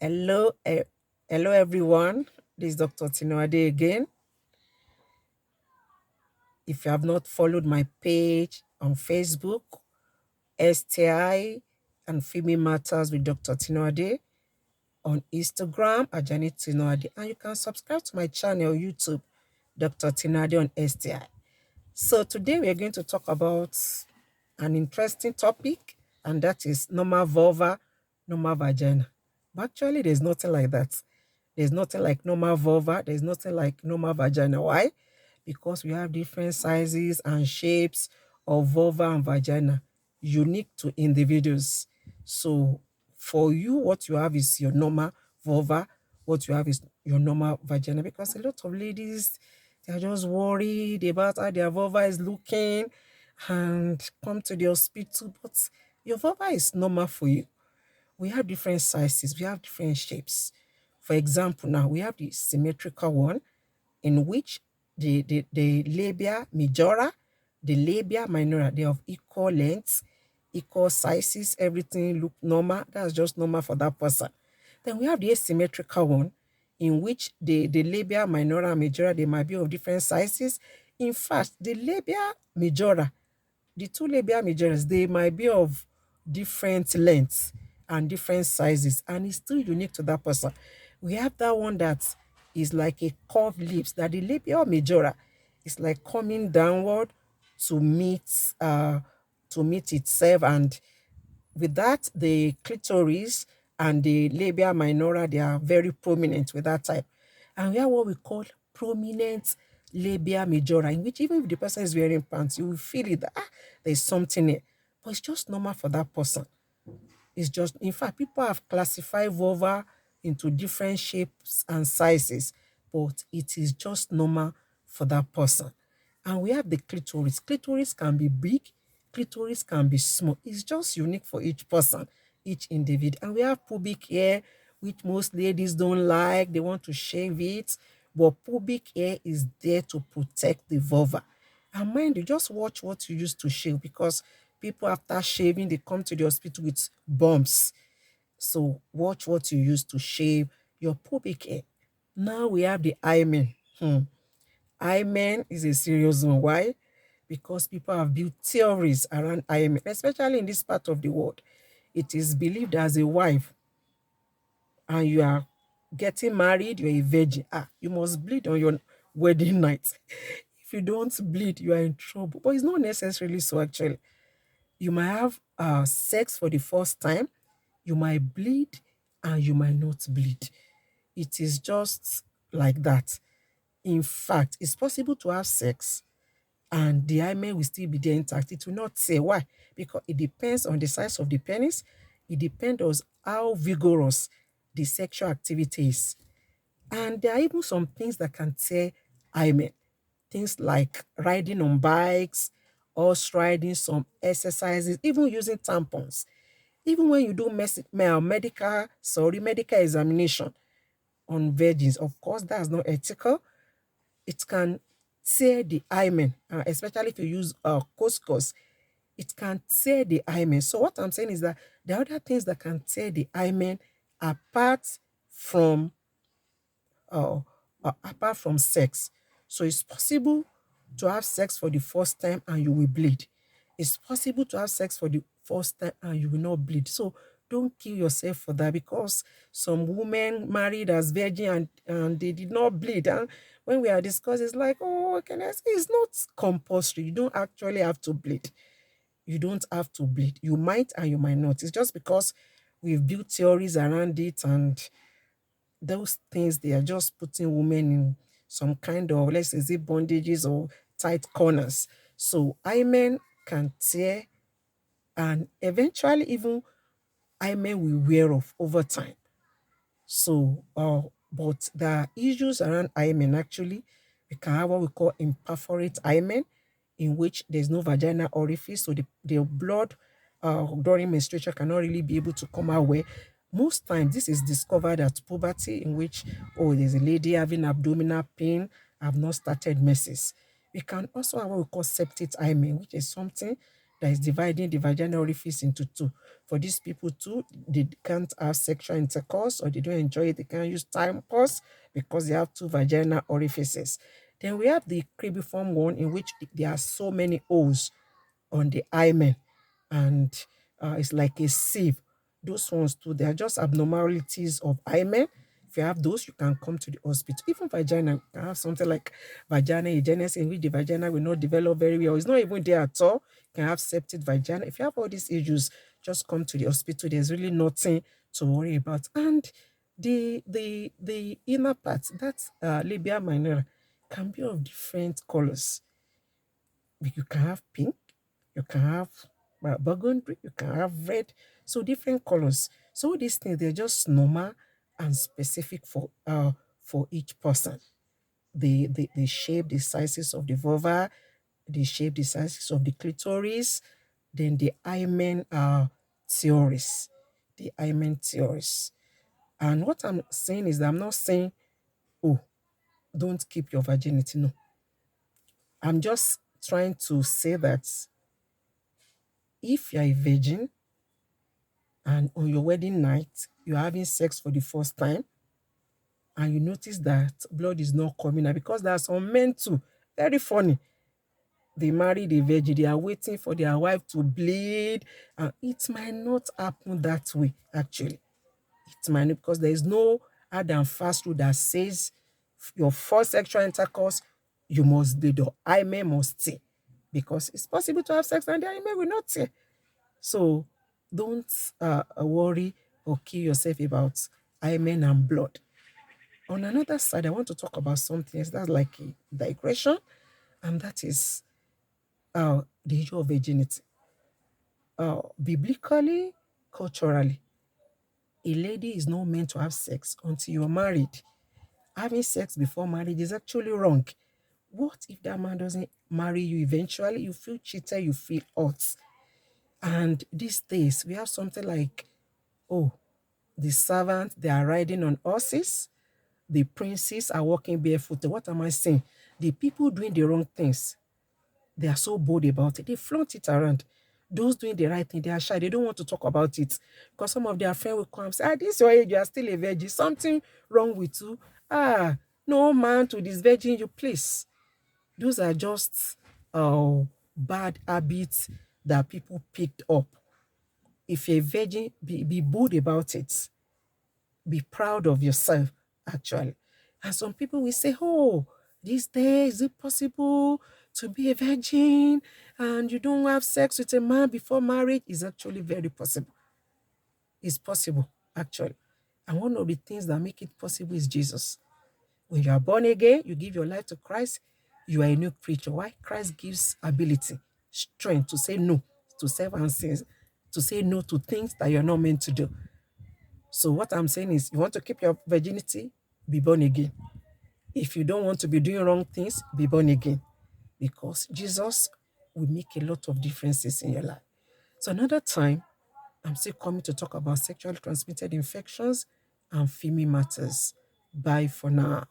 Hello, hello everyone. This is Dr. Tinoade again. If you have not followed my page on Facebook, STI and Female Matters with Dr. Tinoade, on Instagram, Ajani Tinoade, and you can subscribe to my channel YouTube, Dr. Tinoade on STI. So today we are going to talk about an interesting topic, and that is normal vulva, normal vagina. But actually, there's nothing like that. There's nothing like normal vulva. There's nothing like normal vagina. Why? Because we have different sizes and shapes of vulva and vagina, unique to individuals. So for you, what you have is your normal vulva. What you have is your normal vagina. Because a lot of ladies, they are just worried about how their vulva is looking and come to the hospital. But your vulva is normal for you. We have different sizes, we have different shapes. For example, now we have the symmetrical one in which the labia majora, the labia minora, they have equal lengths, equal sizes, everything look normal. That's just normal for that person. Then we have the asymmetrical one in which the labia minora and majora, they might be of different sizes. In fact, the labia majora, the two labia majoras, they might be of different lengths and different sizes, and it's still unique to that person. We have that one that is like a curved lips, that the labia majora is like coming downward to meet itself, and with that, the clitoris and the labia minora, they are very prominent with that type. And we have what we call prominent labia majora, in which even if the person is wearing pants, you will feel it that there's something there. But it's just normal for that person. It's just, in fact, people have classified vulva into different shapes and sizes, but it is just normal for that person. And we have the clitoris. Clitoris can be big, clitoris can be small. It's just unique for each person, each individual. And we have pubic hair, which most ladies don't like. They want to shave it, but pubic hair is there to protect the vulva. And mind you, just watch what you use to shave, because people after shaving, they come to the hospital with bumps. So watch what you use to shave your pubic hair. Now we have the hymen. Hymen is a serious one. Why? Because people have built theories around hymen, especially in this part of the world. It is believed as a wife and you are getting married, you're a virgin. You must bleed on your wedding night. If you don't bleed, you are in trouble. But it's not necessarily so, actually. You might have sex for the first time, you might bleed, and you might not bleed. It is just like that. In fact, it's possible to have sex and the hymen will still be there intact. It will not say why, because it depends on the size of the penis. It depends on how vigorous the sexual activity is. And there are even some things that can tear hymen. Things like riding on bikes, horse riding, some exercises, even using tampons. Even when you do medical examination on virgins, of course, that's not ethical. It can tear the hymen, especially if you use couscous. It can tear the hymen. So what I'm saying is that there are other things that can tear the hymen apart from sex. So it's possible to have sex for the first time and you will bleed. It's possible to have sex for the first time and you will not bleed. So don't kill yourself for that, because some women married as virgin and they did not bleed. And when we are discussing, it's like, oh, can I say it's not compulsory. You don't actually have to bleed. You don't have to bleed. You might and you might not. It's just because we've built theories around it, and those things, they are just putting women in some kind of, let's say, bondages or tight corners. So hymen can tear, and eventually even hymen will wear off over time. So but there are issues around hymen. Actually, we can have what we call imperforate hymen, in which there's no vaginal orifice, so the blood during menstruation cannot really be able to come out where. Most times, this is discovered at puberty, in which, oh, there's a lady having abdominal pain, I've not started menses. We can also have what we call septate hymen, which is something that is dividing the vaginal orifice into two. For these people too, they can't have sexual intercourse or they don't enjoy it. They can't use time pause because they have two vaginal orifices. Then we have the cribiform one in which there are so many holes on the hymen, and it's like a sieve. Those ones too, they are just abnormalities of hymen. If you have those, you can come to the hospital. Even vagina, you can have something like vagina agenesis, in which the vagina will not develop very well. It's not even there at all. You can have septic vagina. If you have all these issues, just come to the hospital. There's really nothing to worry about. And the inner part, that's labia minora, can be of different colors. You can have pink, you can have burgundy, you can have red, so different colors. So these things, they're just normal and specific for each person. The shape, the sizes of the vulva, the shape, the sizes of the clitoris, then the hymen theories, the hymen theories. And what I'm saying is that I'm not saying, oh, don't keep your virginity. No, I'm just trying to say that if you're a virgin and on your wedding night you're having sex for the first time and you notice that blood is not coming out, because there are some men too, very funny. They marry the virgin, they are waiting for their wife to bleed, and it might not happen that way. Actually, it might not, because there is no hard and fast rule that says your first sexual intercourse you must bleed or hymen must stay, because it's possible to have sex and the hymen will not stay. So don't worry or kill yourself about hymen and blood. On another side, I want to talk about something else that's like a digression, and that is the issue of virginity. Biblically, culturally, a lady is not meant to have sex until you're married. Having sex before marriage is actually wrong. What if that man doesn't marry you eventually? You feel cheated, you feel hurt. And these days, we have something like, oh, the servants, they are riding on horses. The princes are walking barefooted. What am I saying? The people doing the wrong things, they are so bold about it. They flaunt it around. Those doing the right thing, they are shy. They don't want to talk about it. Because some of their friends will come and say, this your age, you are still a virgin. Something wrong with you. No man to this virgin you, please. Those are just bad habits that people picked up. If you're a virgin, be bold about it. Be proud of yourself, actually. And some people will say, oh, these days, is it possible to be a virgin and you don't have sex with a man before marriage? Is actually very possible. It's possible, actually. And one of the things that make it possible is Jesus. When you are born again, you give your life to Christ, you are a new creature. Why? Christ gives ability, strength to say no to self and sins, to say no to things that you're not meant to do. So what I'm saying is, you want to keep your virginity, be born again. If you don't want to be doing wrong things, be born again. Because Jesus will make a lot of differences in your life. So another time, I'm still coming to talk about sexually transmitted infections and female matters. Bye for now.